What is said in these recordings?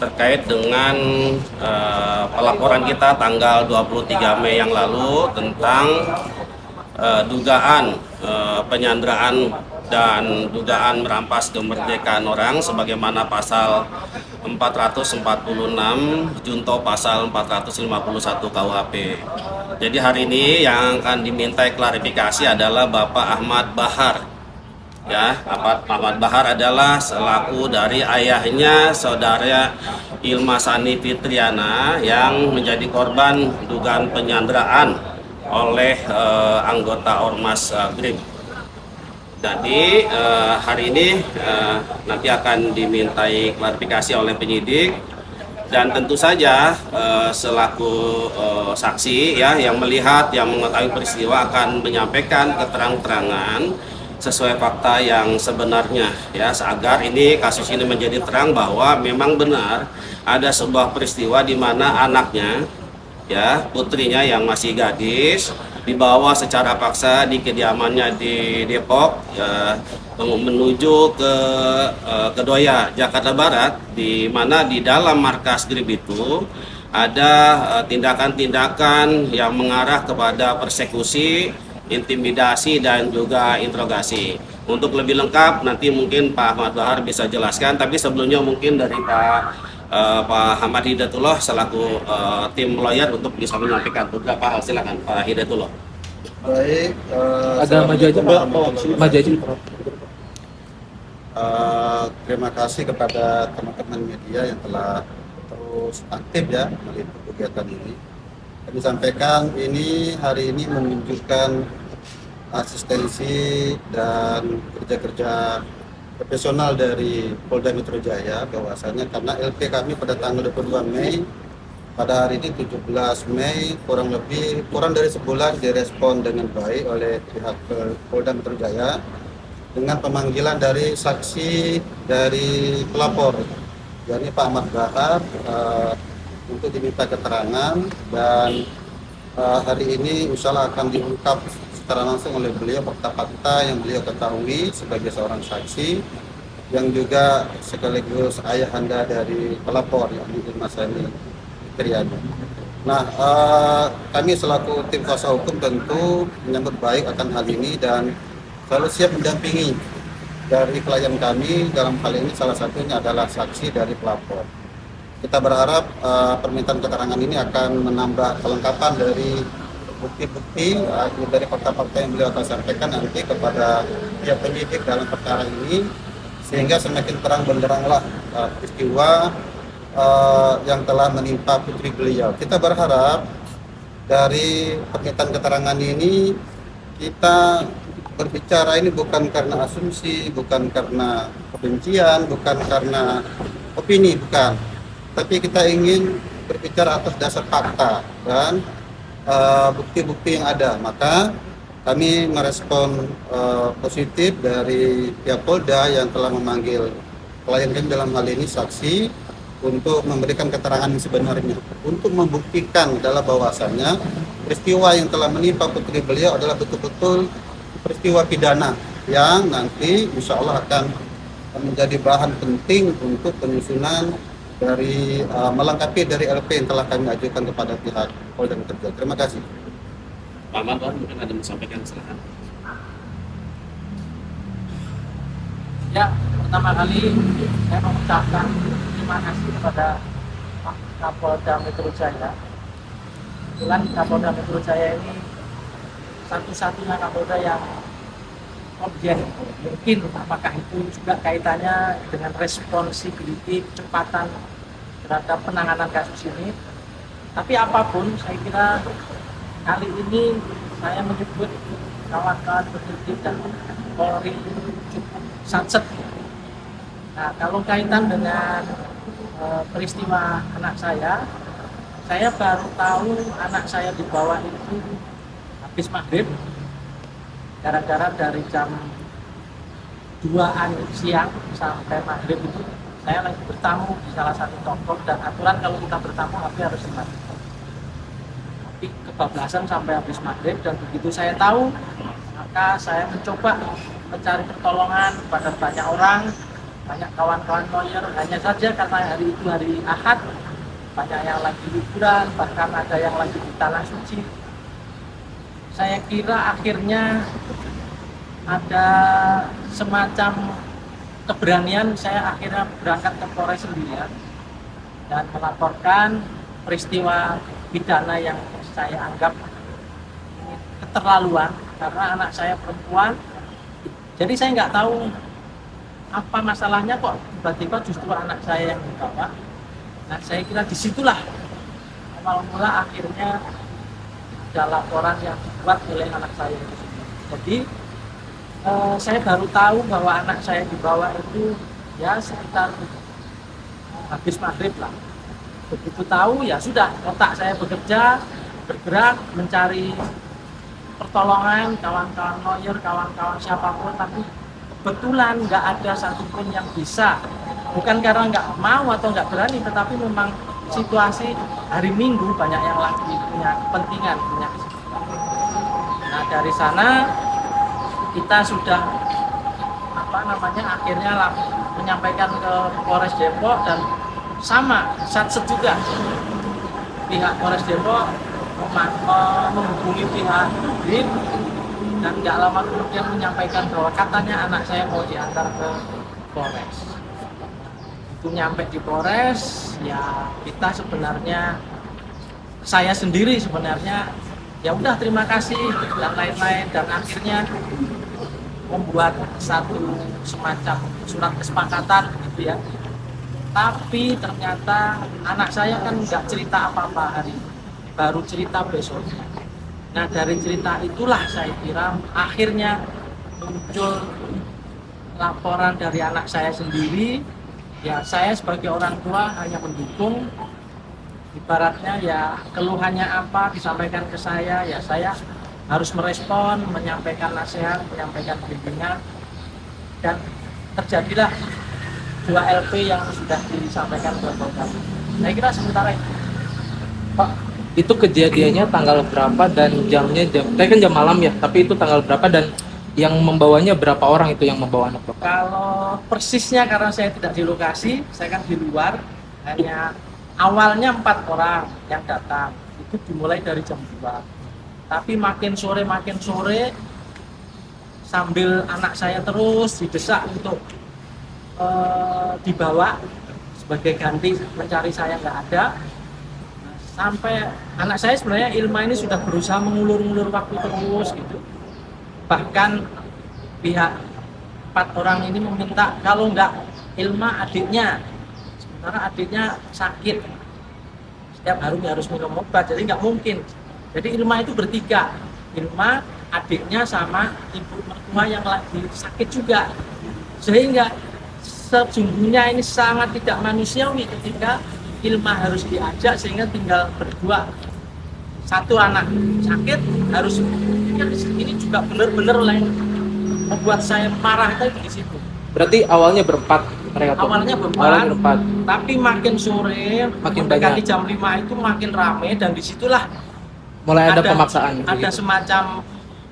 terkait dengan pelaporan kita tanggal 23 Mei yang lalu tentang dugaan penyanderaan dan dugaan merampas kemerdekaan orang sebagaimana pasal 446 junto pasal 451 KUHP. Jadi hari ini yang akan dimintai klarifikasi adalah Bapak Ahmad Bahar. Ya, Ahmad Bahar adalah selaku dari ayahnya saudara Ilma Sani Fitriana yang menjadi korban dugaan penyanderaan oleh anggota Ormas BRIM. Jadi hari ini nanti akan dimintai klarifikasi oleh penyidik dan tentu saja selaku saksi ya yang melihat, yang mengetahui peristiwa akan menyampaikan keterangan-keterangan sesuai fakta yang sebenarnya ya, agar ini kasus ini menjadi terang bahwa memang benar ada sebuah peristiwa di mana anaknya ya, putrinya yang masih gadis dibawa secara paksa di kediamannya di Depok ya, menuju ke Kedoya, Jakarta Barat, di mana di dalam markas GRIB itu ada tindakan-tindakan yang mengarah kepada persekusi, intimidasi dan juga interogasi. Untuk lebih lengkap nanti mungkin Pak Ahmad Bahar bisa jelaskan, tapi sebelumnya mungkin dari Pak Ahmad Hidayatullah selaku tim lawyer untuk bisa menyampaikan beberapa hal. Silakan Pak Hidayatullah. Baik, ada maju aja Pak, maju aja. Terima kasih kepada teman-teman media yang telah terus aktif ya meliput kegiatan ini. Kami sampaikan ini hari ini menunjukkan asistensi dan kerja-kerja profesional dari Polda Metro Jaya bahwasanya karena LP kami pada tanggal 22 Mei pada hari ini 17 Mei kurang dari sebulan direspon dengan baik oleh pihak Polda Metro Jaya dengan pemanggilan dari saksi dari pelapor, yakni Pak Ahmad Bahar untuk diminta keterangan dan hari ini insya Allah akan diungkap secara langsung oleh beliau fakta-fakta yang beliau ketahui sebagai seorang saksi yang juga sekaligus ayahanda dari pelapor yakni Ilma Sani Fitriana. Nah, kami selaku tim kuasa hukum tentu menyambut baik akan hal ini dan selalu siap mendampingi dari klien kami. Dalam hal ini salah satunya adalah saksi dari pelapor. Kita berharap permintaan keterangan ini akan menambah kelengkapan dari bukti-bukti dari fakta-fakta yang beliau akan sampaikan nanti kepada pihak penyidik dalam perkara ini, sehingga semakin terang benderanglah peristiwa yang telah menimpa putri beliau. Kita berharap dari permintaan keterangan ini kita berbicara ini bukan karena asumsi, bukan karena kebencian, bukan karena opini, bukan. Tapi kita ingin berbicara atas dasar fakta dan bukti-bukti yang ada. Maka kami merespon positif dari pihak Polda yang telah memanggil klien kami dalam hal ini saksi untuk memberikan keterangan yang sebenarnya, untuk membuktikan adalah bahwasannya peristiwa yang telah menimpa putri beliau adalah betul-betul peristiwa pidana yang nanti insya Allah akan menjadi bahan penting untuk penyusunan dari melengkapi dari LP yang telah kami ajukan kepada pihak Polda Metro Jaya. Terima kasih. Pak Ahmad Bahar mungkin ada menyampaikan, silakan. Ya, pertama kali saya mengucapkan terima kasih kepada Pak Kapolda Metro Jaya. Kebetulan Kapolda Metro Jaya ini satu-satunya Kapolda yang objek, mungkin apakah itu juga kaitannya dengan responsibility, kecepatan terhadap penanganan kasus ini. Tapi apapun, saya kira kali ini saya menyebut kawan-kawan penyidik dan Polri cukup satset. Nah, kalau kaitan dengan peristiwa anak saya baru tahu anak saya dibawa itu habis maghrib, gara-gara dari jam 2-an siang sampai maghrib itu saya lagi bertamu di salah satu toko, dan aturan kalau kita bertamu HP harus dimatikan. Tapi kebablasan sampai habis maghrib, dan begitu saya tahu maka saya mencoba mencari pertolongan pada banyak orang, banyak kawan-kawan lawyer, hanya saja karena hari itu hari Ahad, banyak yang lagi liburan, bahkan ada yang lagi di Tanah Suci. Saya kira akhirnya ada semacam keberanian, saya akhirnya berangkat ke Polres sendirian dan melaporkan peristiwa pidana yang saya anggap ini keterlaluan karena anak saya perempuan. Jadi saya nggak tahu apa masalahnya kok tiba-tiba justru anak saya yang dibawa. Nah, saya kira disitulah awal mula akhirnya ada laporan yang dibuat oleh anak saya itu sendiri. Jadi saya baru tahu bahwa anak saya dibawa itu ya sekitar habis maghrib lah. Begitu tahu ya sudah, otak saya bekerja, bergerak mencari pertolongan kawan-kawan lawyer, kawan-kawan siapapun, tapi kebetulan nggak ada satupun yang bisa. Bukan karena nggak mau atau nggak berani, tetapi memang situasi hari Minggu banyak yang lagi punya kepentingan, punya kesibukan. Nah, dari sana kita sudah akhirnya menyampaikan ke Polres Depok, dan sama satset juga pihak Polres Depok menghubungi pihak BRIN, dan nggak lama kemudian menyampaikan bahwa katanya anak saya mau diantar ke Polres. Itu nyampe di Polres, ya kita sebenarnya, saya sendiri sebenarnya ya udah terima kasih dan lain-lain, dan akhirnya membuat satu semacam surat kesepakatan gitu ya. Tapi ternyata anak saya kan nggak cerita apa-apa hari ini, baru cerita besoknya. Nah, dari cerita itulah saya kira akhirnya muncul laporan dari anak saya sendiri. Ya, saya sebagai orang tua hanya mendukung. Ibaratnya ya keluhannya apa disampaikan ke saya, ya saya harus merespon, menyampaikan nasihat, menyampaikan bimbingan, dan terjadilah 2 LP yang sudah disampaikan ke Polda. Saya kira sementara itu. Pak, itu kejadiannya tanggal berapa dan jamnya saya kan jam malam ya, tapi itu tanggal berapa dan yang membawanya berapa orang itu yang membawa anak Bapak? Kalau persisnya karena saya tidak di lokasi, saya kan di luar, hanya awalnya 4 orang yang datang. Itu dimulai dari jam 2. Tapi makin sore sambil anak saya terus didesak untuk dibawa sebagai ganti mencari saya nggak ada. Sampai anak saya sebenarnya Ilma ini sudah berusaha mengulur-ulur waktu terus gitu. Bahkan pihak 4 orang ini meminta kalau nggak Ilma adiknya, sementara adiknya sakit, setiap hari harus minum obat, jadi nggak mungkin. Jadi Ilma itu bertiga, Ilma, adiknya sama ibu mertua yang lagi sakit juga. Sehingga sesungguhnya ini sangat tidak manusiawi ketika Ilma harus diajak sehingga tinggal berdua. Satu anak sakit harus, ini juga benar-benar yang membuat saya marah itu di situ. Berarti awalnya berempat mereka tuh? Awalnya berempat, tapi makin sore, mendekati jam 5 itu makin ramai, dan disitulah mulai ada pemaksaan. Ada gitu. semacam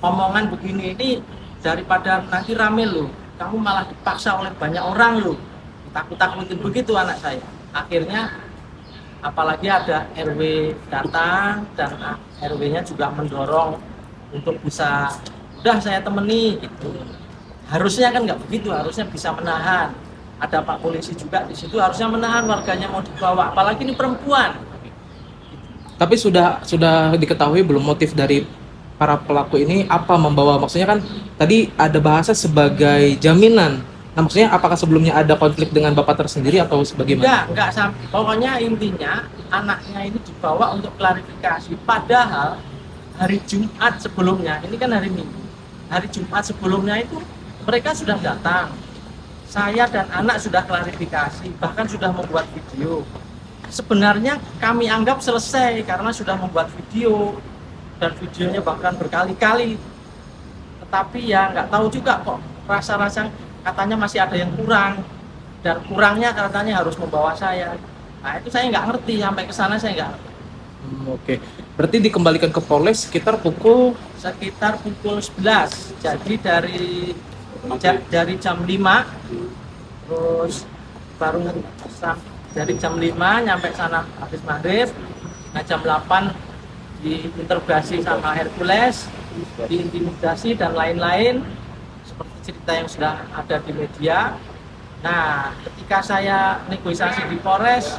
omongan begini, ini daripada nanti rame loh, kamu malah dipaksa oleh banyak orang loh, takut-takutin begitu anak saya. Akhirnya apalagi ada RW datang, dan RW-nya juga mendorong untuk bisa, udah saya temani gitu. Harusnya kan nggak begitu, harusnya bisa menahan. Ada Pak Polisi juga di situ, harusnya menahan warganya mau dibawa, apalagi ini perempuan. Tapi sudah diketahui belum motif dari para pelaku ini apa membawa? Maksudnya kan tadi ada bahasa sebagai jaminan. Nah, maksudnya apakah sebelumnya ada konflik dengan bapak tersendiri atau sebagaimana? Enggak sampai. Pokoknya intinya anaknya ini dibawa untuk klarifikasi. Padahal hari Jumat sebelumnya, ini kan hari Minggu. Hari Jumat sebelumnya itu mereka sudah datang. Saya dan anak sudah klarifikasi, bahkan sudah membuat video. Sebenarnya kami anggap selesai karena sudah membuat video, dan videonya bahkan berkali-kali. Tetapi ya nggak tahu juga kok, rasa-rasa katanya masih ada yang kurang, dan kurangnya katanya harus membawa saya. Nah itu saya nggak ngerti, sampai ke sana saya nggak ngerti. Oke. Berarti dikembalikan ke Polres sekitar pukul 11. Jadi dari jam 5 terus baru dari jam 5 nyampe sana habis maghrib. Nah jam 8 diinterogasi sama Hercules, diintimidasi dan lain-lain seperti cerita yang sudah ada di media. Nah ketika saya negosiasi di Polres,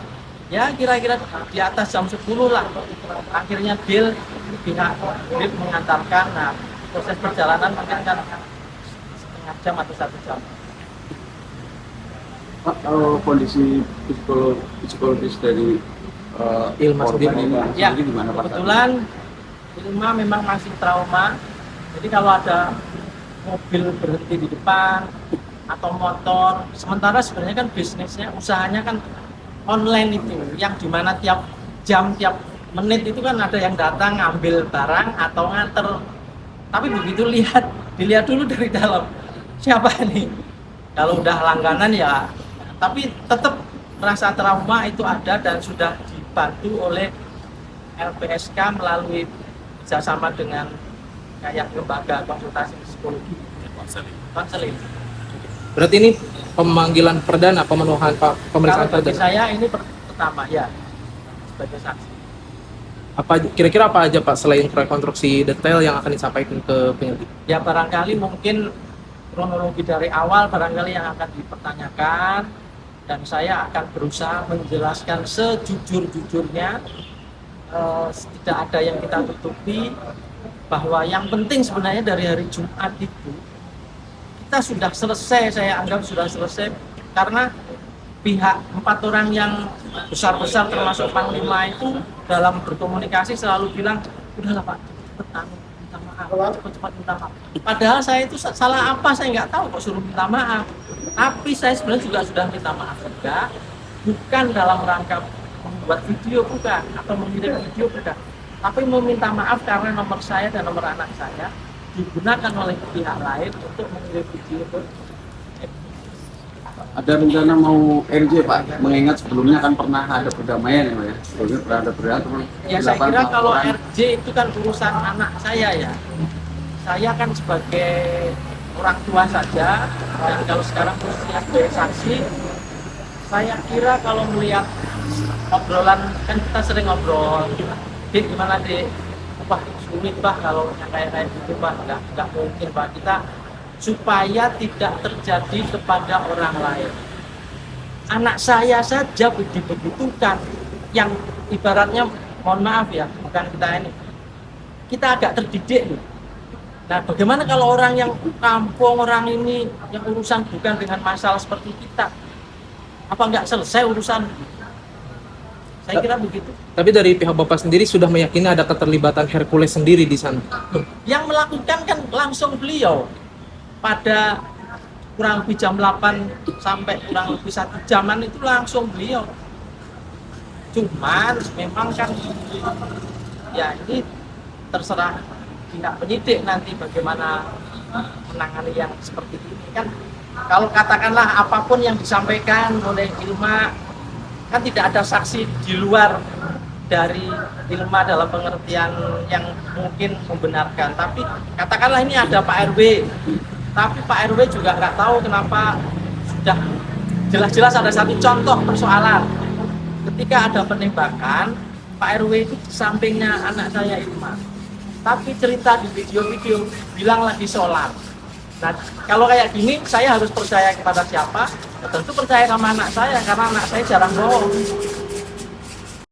ya kira-kira di atas jam 10 lah akhirnya deal, pihak grip mengantarkan. Nah proses perjalanan mungkin kan setengah jam atau 1 jam. Pak, kalau kondisi psikologis dari Ilma korban sendiri. ini Ya, sendiri gimana Pak? kebetulan Ilma memang masih trauma. Jadi kalau ada mobil berhenti di depan atau motor, sementara sebenarnya kan bisnisnya, usahanya kan online itu, yang dimana tiap jam, tiap menit itu kan ada yang datang ngambil barang atau nganter. Tapi begitu dilihat dulu dari dalam, siapa nih? Kalau udah langganan ya, tapi tetap rasa trauma itu ada dan sudah dibantu oleh LPSK melalui kerjasama dengan kayak lembaga konsultasi psikologi, konseling. Berarti ini pemanggilan perdana, pemenuhan pemeriksaan Kalau bagi perdana. saya ini pertama ya sebagai saksi. Apa kira-kira apa aja Pak selain rekonstruksi detail yang akan disampaikan ke penyelidik? Ya barangkali mungkin kronologi dari awal barangkali yang akan dipertanyakan, dan saya akan berusaha menjelaskan sejujur-jujurnya. Tidak ada yang kita tutupi, bahwa yang penting sebenarnya dari hari Jumat itu kita sudah selesai, saya anggap sudah selesai, karena pihak 4 orang yang besar-besar termasuk Panglima itu dalam berkomunikasi selalu bilang, udahlah Pak, cepet minta maaf, cepat minta maaf. Padahal saya itu salah apa saya nggak tahu kok suruh minta maaf. Tapi saya sebenarnya juga sudah minta maaf juga, bukan dalam rangka membuat video, bukan, atau mengirim video, bukan, tapi meminta maaf karena nomor saya dan nomor anak saya digunakan oleh pihak lain untuk mengirim video ke. Ada rencana mau RJ Pak, mengingat sebelumnya kan pernah ada perdamaian ya Pak ya? Sebelumnya pernah ada perdamaian. Ya saya kira kalau RJ itu kan urusan anak saya ya. Saya kan sebagai orang tua saja, dan kalau sekarang posisinya sebagai saksi, saya kira kalau melihat obrolan, kan kita sering ngobrol, Dik gimana Dik? Wah sulit Pak kalau yang kayak gitu Pak, nggak mungkin Pak, kita supaya tidak terjadi kepada orang lain. Anak saya saja dibegitukan, yang ibaratnya, mohon maaf ya, bukan kita ini, kita agak terdidik nih. Nah bagaimana kalau orang yang kampung, orang ini yang urusan bukan dengan masalah seperti kita, apa nggak selesai urusan? Saya kira begitu. Tapi dari pihak Bapak sendiri sudah meyakini ada keterlibatan Hercules sendiri di sana. Yang melakukan kan langsung beliau. Pada kurang lebih jam 8 sampai kurang lebih 1 jaman itu langsung beliau. Cuman memang kan ya ini terserah pihak penyidik nanti bagaimana menangani yang seperti ini kan. Kalau katakanlah apapun yang disampaikan oleh Ilma, kan tidak ada saksi di luar dari Ilma dalam pengertian yang mungkin membenarkan. Tapi katakanlah ini ada Pak RW, tapi Pak RW juga nggak tahu kenapa, sudah jelas-jelas ada satu contoh persoalan. Ketika ada penembakan, Pak RW itu di sampingnya anak saya Ilma, tapi cerita di video-video bilang lagi sholat. Nah kalau kayak gini saya harus percaya kepada siapa? Ya, tentu percaya sama anak saya, karena anak saya jarang bohong.